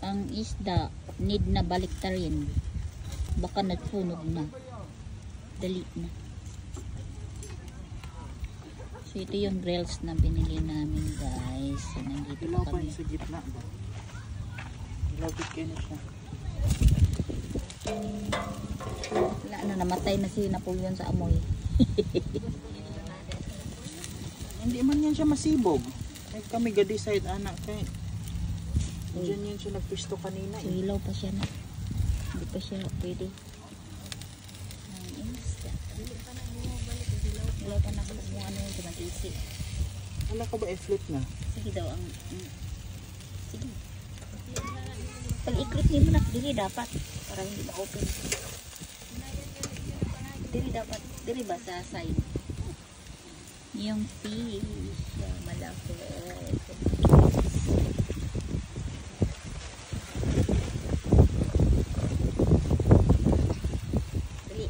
ang isda need na baliktarin. Baka nagsunog na. Dali na. So ito yung grills na binili namin guys. So nandito Ilaw pa kami. yung sa gitna ba? Ilawit kayo na siya. Wala na, namatay na si Napoleon sa amoy. Hindi man yan siya masibog. Kahit kami ga-decide anak kahit. Diyan yan siya nagpisto kanina. So ilaw pa siya na. Hindi pa siya pwede. Ang isda. Ilaw pa na kung ano yung tumatisi. Wala ka ba i-flip na? Sige daw ang sige. Pag i-clip niyo na, dili dapat para hindi ma-open. Dili dapat, dili ba sa side? Yung fish, malaki. Dali.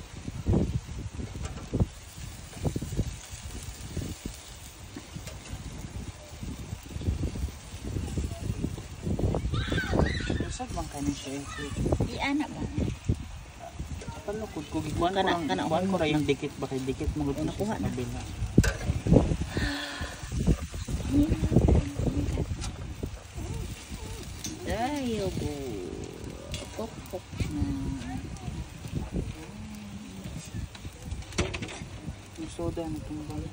Saan bang kanin siya i-flip? Di anak ba? Panukod ko. Gikuhan Kana- ko kana- lang. Gikuhan ko lang yung dikit. Baka dikit mo gusto Nakuha sa na. kabila. Tayo po. Pok-pok na. Yung soda na tumbang.